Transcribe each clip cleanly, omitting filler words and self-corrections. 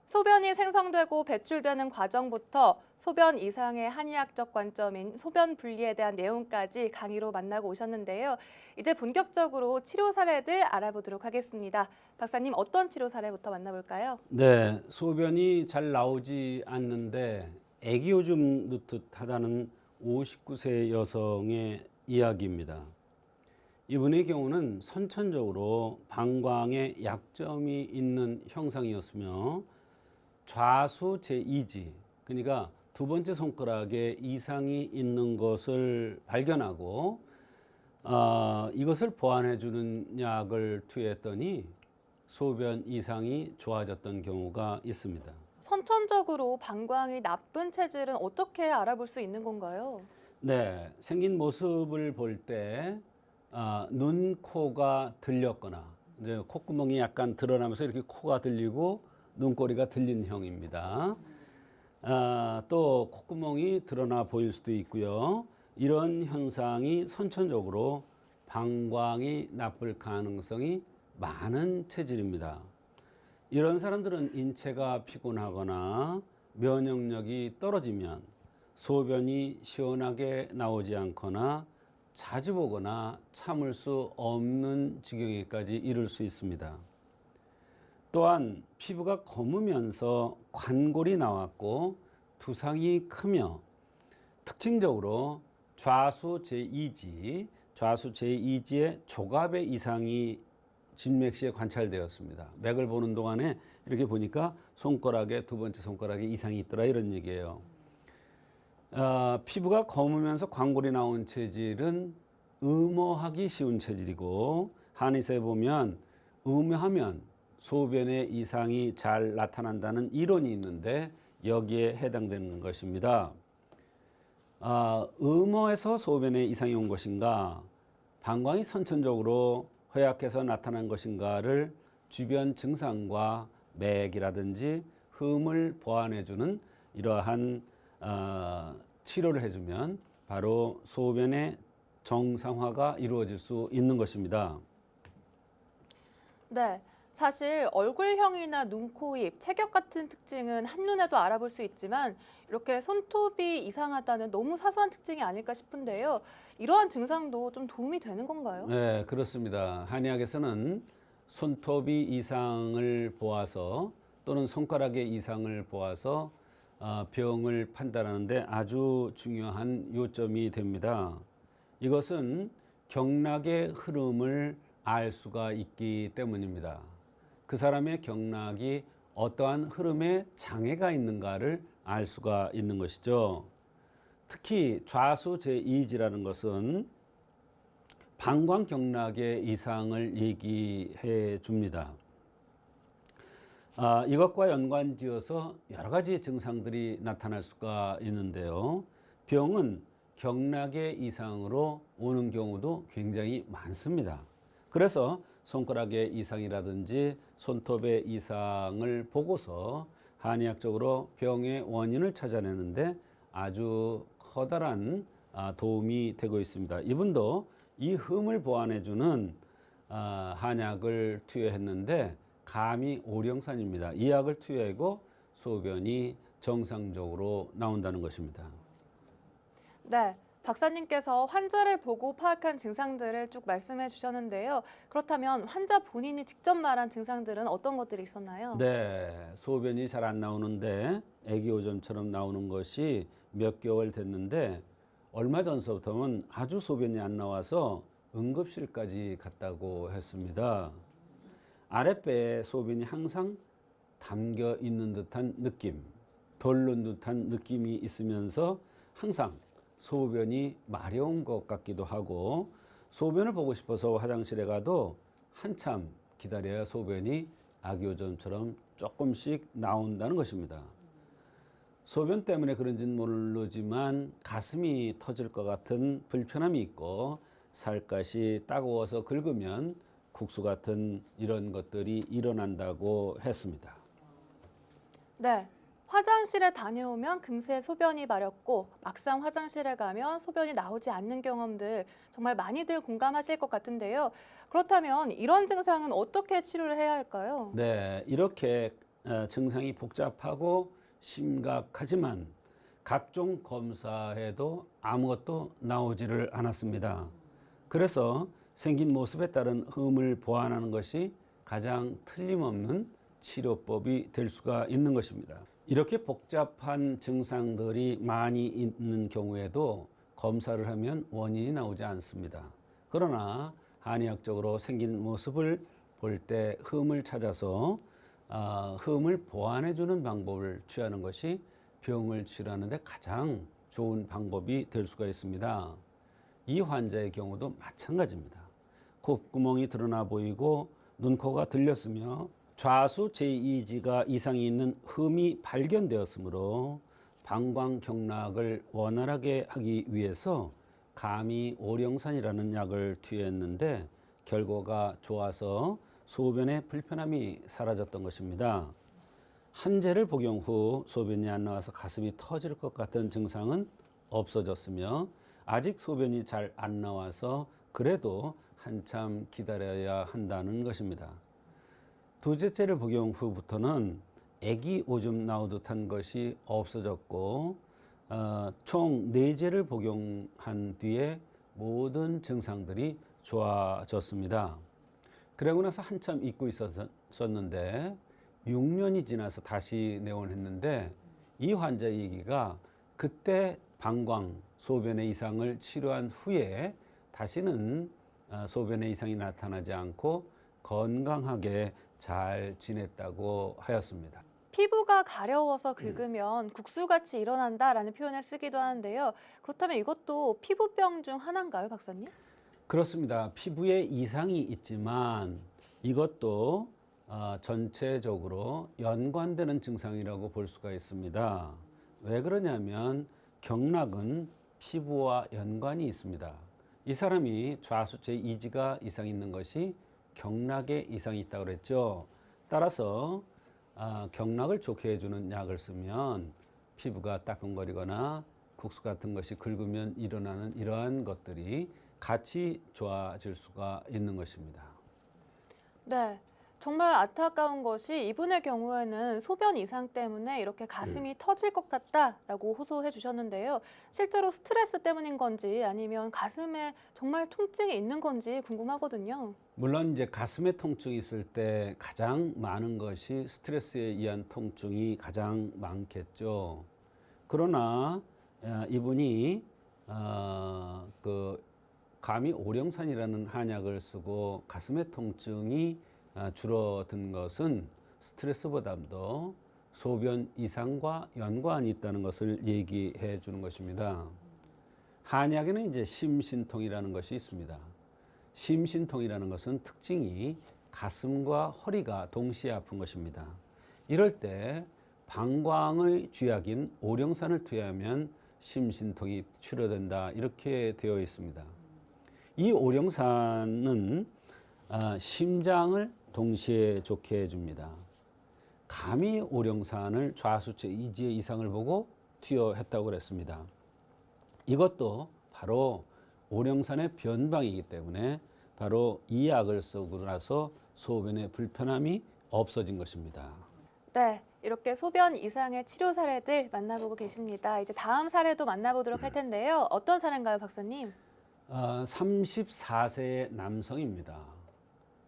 소변이 생성되고 배출되는 과정부터 소변 이상의 한의학적 관점인 소변 분리에 대한 내용까지 강의로 만나고 오셨는데요. 이제 본격적으로 치료 사례들 알아보도록 하겠습니다. 박사님, 어떤 치료 사례부터 만나볼까요? 네, 소변이 잘 나오지 않는데 애기오줌 누듯 하다는 59세 여성의 이야기입니다. 이분의 경우는 선천적으로 방광에 약점이 있는 형상이었으며 좌수 제2지, 그러니까 두 번째 손가락에 이상이 있는 것을 발견하고 이것을 보완해 주는 약을 투여했더니 소변 이상이 좋아졌던 경우가 있습니다. 선천적으로 방광이 나쁜 체질은 어떻게 알아볼 수 있는 건가요? 네, 생긴 모습을 볼 때 눈, 코가 들렸거나 이제 콧구멍이 약간 드러나면서 이렇게 코가 들리고 눈꼬리가 들린 형입니다. 또 콧구멍이 드러나 보일 수도 있고요. 이런 현상이 선천적으로 방광이 나쁠 가능성이 많은 체질입니다. 이런 사람들은 인체가 피곤하거나 면역력이 떨어지면 소변이 시원하게 나오지 않거나 자주 보거나 참을 수 없는 지경에까지 이를 수 있습니다. 또한 피부가 검으면서 관골이 나왔고 두상이 크며 특징적으로 좌수 제2지의 조갑의 이상이 진맥시에 관찰되었습니다. 맥을 보는 동안에 이렇게 보니까 손가락에 두 번째 손가락에 이상이 있더라 이런 얘기예요. 피부가 검으면서 광골이 나온 체질은 음어하기 쉬운 체질이고 한의사에 보면 음하면 소변에 이상이 잘 나타난다는 이론이 있는데 여기에 해당되는 것입니다. 음어에서 소변에 이상이 온 것인가, 방광이 선천적으로 허약해서 나타난 것인가를 주변 증상과 맥이라든지 흠을 보완해주는 이러한 치료를 해주면 바로 소변의 정상화가 이루어질 수 있는 것입니다. 네. 사실 얼굴형이나 눈, 코, 입, 체격 같은 특징은 한눈에도 알아볼 수 있지만 이렇게 손톱이 이상하다는 너무 사소한 특징이 아닐까 싶은데요. 이러한 증상도 좀 도움이 되는 건가요? 네, 그렇습니다. 한의학에서는 손톱이 이상을 보아서 또는 손가락의 이상을 보아서 병을 판단하는데 아주 중요한 요점이 됩니다. 이것은 경락의 흐름을 알 수가 있기 때문입니다. 그 사람의 경락이 어떠한 흐름에 장애가 있는가를 알 수가 있는 것이죠. 특히 좌수 제2지라는 것은 방광 경락의 이상을 얘기해 줍니다. 이것과 연관지어서 여러 가지 증상들이 나타날 수가 있는데요. 병은 경락의 이상으로 오는 경우도 굉장히 많습니다. 그래서 손가락의 이상이라든지 손톱의 이상을 보고서 한의학적으로 병의 원인을 찾아내는데 아주 커다란 도움이 되고 있습니다. 이분도 이 흠을 보완해주는 한약을 투여했는데 감이 오령산입니다. 이 약을 투여하고 소변이 정상적으로 나온다는 것입니다. 네. 박사님께서 환자를 보고 파악한 증상들을 쭉 말씀해 주셨는데요. 그렇다면 환자 본인이 직접 말한 증상들은 어떤 것들이 있었나요? 네, 소변이 잘 안 나오는데 애기오줌처럼 나오는 것이 몇 개월 됐는데 얼마 전서부터는 아주 소변이 안 나와서 응급실까지 갔다고 했습니다. 아랫배에 소변이 항상 담겨 있는 듯한 느낌, 덜 넣은 듯한 느낌이 있으면서 항상 소변이 마려운 것 같기도 하고 소변을 보고 싶어서 화장실에 가도 한참 기다려야 소변이 아기오줌처럼 조금씩 나온다는 것입니다. 소변 때문에 그런지는 모르지만 가슴이 터질 것 같은 불편함이 있고 살갗이 따가워서 긁으면 국수 같은 이런 것들이 일어난다고 했습니다. 네. 화장실에 다녀오면 금세 소변이 마렵고 막상 화장실에 가면 소변이 나오지 않는 경험들 정말 많이들 공감하실 것 같은데요. 그렇다면 이런 증상은 어떻게 치료를 해야 할까요? 네, 이렇게 증상이 복잡하고 심각하지만 각종 검사에도 아무것도 나오지를 않았습니다. 그래서 생긴 모습에 따른 흠을 보완하는 것이 가장 틀림없는 치료법이 될 수가 있는 것입니다. 이렇게 복잡한 증상들이 많이 있는 경우에도 검사를 하면 원인이 나오지 않습니다. 그러나 한의학적으로 생긴 모습을 볼 때 흠을 찾아서 흠을 보완해 주는 방법을 취하는 것이 병을 치료하는 데 가장 좋은 방법이 될 수가 있습니다. 이 환자의 경우도 마찬가지입니다. 콧구멍이 드러나 보이고 눈코가 들렸으며 좌수 제2지가 이상이 있는 흠이 발견되었으므로 방광경락을 원활하게 하기 위해서 감이 오령산이라는 약을 투여했는데 결과가 좋아서 소변의 불편함이 사라졌던 것입니다. 한제를 복용 후 소변이 안 나와서 가슴이 터질 것 같은 증상은 없어졌으며 아직 소변이 잘 안 나와서 그래도 한참 기다려야 한다는 것입니다. 두제째를 복용 후부터는 애기 오줌 나오듯한 것이 없어졌고 총 4제를 복용한 뒤에 모든 증상들이 좋아졌습니다. 그러고 나서 한참 잊고 있었는데 6년이 지나서 다시 내원했는데 이 환자 얘기가 그때 방광, 소변의 이상을 치료한 후에 다시는 소변의 이상이 나타나지 않고 건강하게 잘 지냈다고 하였습니다. 피부가 가려워서 긁으면 국수같이 일어난다라는 표현을 쓰기도 하는데요. 그렇다면 이것도 피부병 중 하나인가요, 박사님? 그렇습니다. 피부에 이상이 있지만 이것도 전체적으로 연관되는 증상이라고 볼 수가 있습니다. 왜 그러냐면 경락은 피부와 연관이 있습니다. 이 사람이 좌수체 이지가 이상이 있는 것이 경락에 이상이 있다고 그랬죠. 따라서 경락을 좋게 해주는 약을 쓰면 피부가 따끔거리거나 국수 같은 것이 긁으면 일어나는 이러한 것들이 같이 좋아질 수가 있는 것입니다. 네. 정말 안타까운 것이 이분의 경우에는 소변 이상 때문에 이렇게 가슴이 터질 것 같다라고 호소해 주셨는데요. 실제로 스트레스 때문인 건지 아니면 가슴에 정말 통증이 있는 건지 궁금하거든요. 물론 이제 가슴에 통증이 있을 때 가장 많은 것이 스트레스에 의한 통증이 가장 많겠죠. 그러나 이분이 그 감이 오령산이라는 한약을 쓰고 가슴의 통증이 줄어든 것은 스트레스보다도 소변 이상과 연관이 있다는 것을 얘기해 주는 것입니다. 한약에는 이제 심신통이라는 것이 있습니다. 심신통이라는 것은 특징이 가슴과 허리가 동시에 아픈 것입니다. 이럴 때 방광의 쥐약인 오령산을 투여하면 심신통이 치료된다 이렇게 되어 있습니다. 이 오령산은 심장을 동시에 좋게 해줍니다. 감히 오령산을 좌수체 이지의 이상을 보고 투여했다고 그랬습니다. 이것도 바로 오령산의 변방이기 때문에 바로 이 약을 쓰고 나서 소변의 불편함이 없어진 것입니다. 네. 이렇게 소변 이상의 치료 사례들 만나보고 계십니다. 이제 다음 사례도 만나보도록 할 텐데요. 어떤 사례인가요, 박사님? 34세의 남성입니다.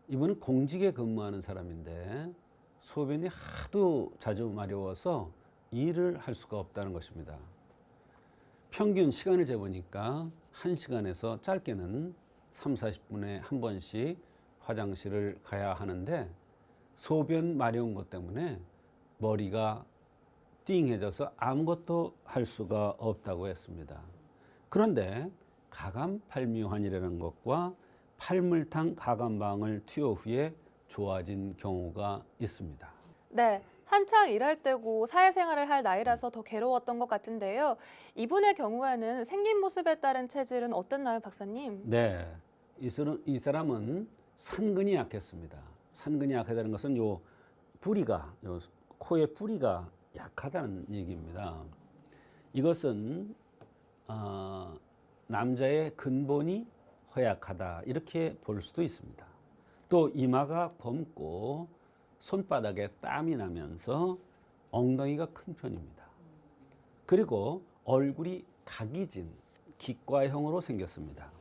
이분은 공직에 근무하는 사람인데 소변이 하도 자주 마려워서 일을 할 수가 없다는 것입니다. 평균 시간을 재보니까 1시간에서 짧게는 30-40분에 한 번씩 화장실을 가야 하는데 소변 마려운 것 때문에 머리가 띵해져서 아무것도 할 수가 없다고 했습니다. 그런데 가감팔미환이라는 것과 팔물탕 가감방을 투여 후에 좋아진 경우가 있습니다. 네. 한창 일할 때고 사회생활을 할 나이라서 더 괴로웠던 것 같은데요. 이분의 경우에는 생긴 모습에 따른 체질은 어땠나요, 박사님? 네, 이 사람은 산근이 약했습니다. 산근이 약하다는 것은 요 코의 뿌리가 약하다는 얘기입니다. 이것은 남자의 근본이 허약하다 이렇게 볼 수도 있습니다. 또 이마가 검고 손바닥에 땀이 나면서 엉덩이가 큰 편입니다. 그리고 얼굴이 각이 진 기과형으로 생겼습니다.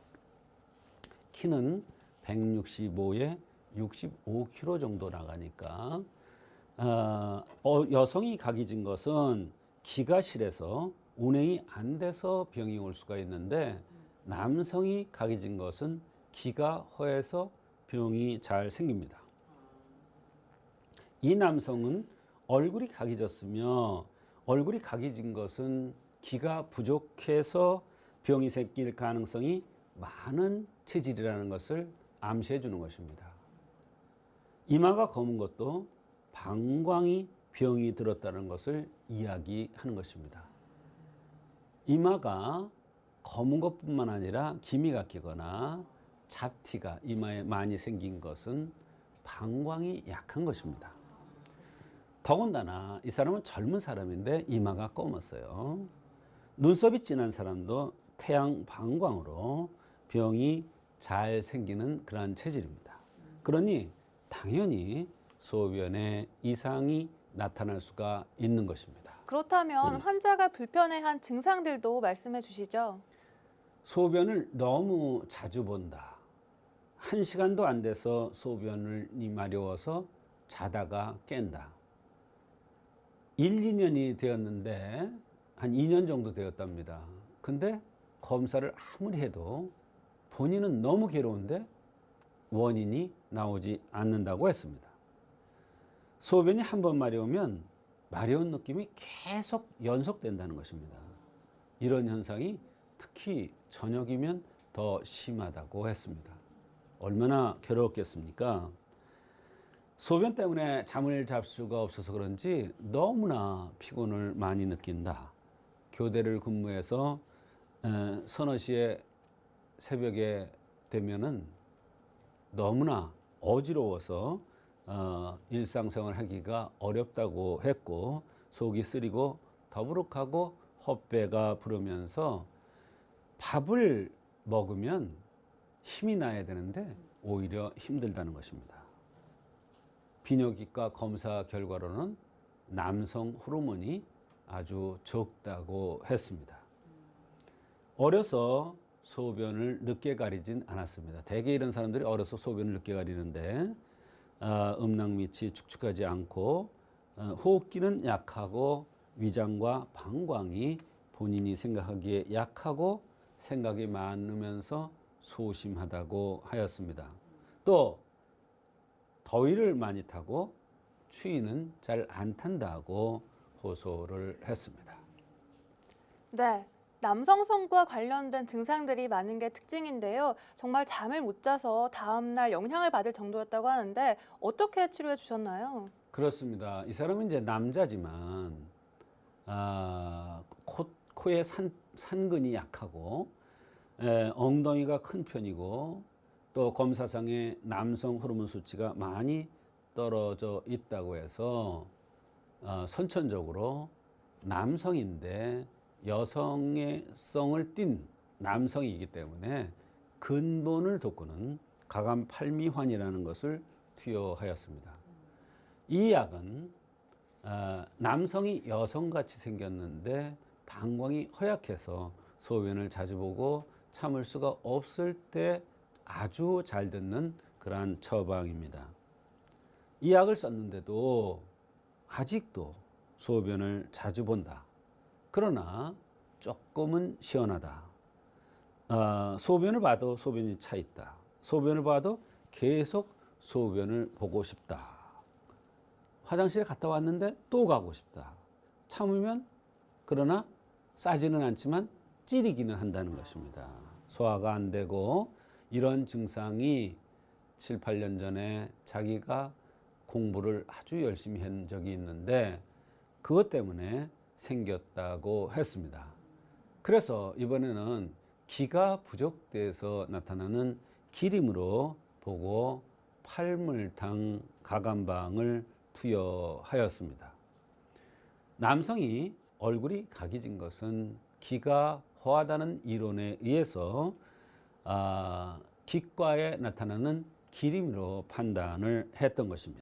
키는 165에 65kg 정도 나가니까 여성이 각이 진 것은 기가 실해서 운행이 안 돼서 병이 올 수가 있는데 남성이 각이 진 것은 기가 허해서 병이 잘 생깁니다. 이 남성은 얼굴이 각이 졌으며 얼굴이 각이 진 것은 기가 부족해서 병이 생길 가능성이 많은 체질이라는 것을 암시해 주는 것입니다. 이마가 검은 것도 방광이 병이 들었다는 것을 이야기하는 것입니다. 이마가 검은 것뿐만 아니라 기미가 끼거나 잡티가 이마에 많이 생긴 것은 방광이 약한 것입니다. 더군다나 이 사람은 젊은 사람인데 이마가 검었어요. 눈썹이 진한 사람도 태양 방광으로 병이 잘 생기는 그러한 체질입니다. 그러니 당연히 소변에 이상이 나타날 수가 있는 것입니다. 그렇다면 환자가 불편해한 증상들도 말씀해 주시죠. 소변을 너무 자주 본다. 1시간도 안 돼서 소변이 마려워서 자다가 깬다. 1, 2년이 되었는데 한 2년 정도 되었답니다. 근데 검사를 아무리 해도 본인은 너무 괴로운데 원인이 나오지 않는다고 했습니다. 소변이 한 번 마려우면 마려운 느낌이 계속 연속된다는 것입니다. 이런 현상이 특히 저녁이면 더 심하다고 했습니다. 얼마나 괴로웠겠습니까? 소변 때문에 잠을 잡 수가 없어서 그런지 너무나 피곤을 많이 느낀다. 교대를 근무해서 서너 시에 새벽에 되면은 너무나 어지러워서 일상생활 하기가 어렵다고 했고 속이 쓰리고 더부룩하고 헛배가 부르면서 밥을 먹으면 힘이 나야 되는데 오히려 힘들다는 것입니다. 비뇨기과 검사 결과로는 남성 호르몬이 아주 적다고 했습니다. 어려서 소변을 늦게 가리진 않았습니다. 대개 이런 사람들이 어려서 소변을 늦게 가리는데 음낭 밑이 축축하지 않고 호흡기는 약하고 위장과 방광이 본인이 생각하기에 약하고 생각이 많으면서 소심하다고 하였습니다. 또 더위를 많이 타고 추위는 잘 안 탄다고 호소를 했습니다. 네. 남성 성과 관련된 증상들이 많은 게 특징인데요. 정말 잠을 못 자서 다음날 영향을 받을 정도였다고 하는데 어떻게 치료해 주셨나요? 그렇습니다. 이 사람은 이제 남자지만 코에 산근이 약하고 엉덩이가 큰 편이고 또 검사상에 남성 호르몬 수치가 많이 떨어져 있다고 해서 선천적으로 남성인데 여성의 성을 띤 남성이기 때문에 근본을 돋구는 가감팔미환이라는 것을 투여하였습니다. 이 약은 남성이 여성같이 생겼는데 방광이 허약해서 소변을 자주 보고 참을 수가 없을 때 아주 잘 듣는 그러한 처방입니다. 이 약을 썼는데도 아직도 소변을 자주 본다. 그러나 조금은 시원하다. 소변을 봐도 소변이 차 있다. 소변을 봐도 계속 소변을 보고 싶다. 화장실에 갔다 왔는데 또 가고 싶다. 참으면 그러나 싸지는 않지만 찌리기는 한다는 것입니다. 소화가 안 되고 이런 증상이 7, 8년 전에 자기가 공부를 아주 열심히 한 적이 있는데 그것 때문에 생겼다고 했습니다. 그래서 이번에는 기가 부족돼서 나타나는 기림으로 보고 팔물탕 가감방을 투여하였습니다. 남성이 얼굴이 각이 진 것은 기가 허하다는 이론에 의해서 기과에 나타나는 기림으로 판단을 했던 것입니다.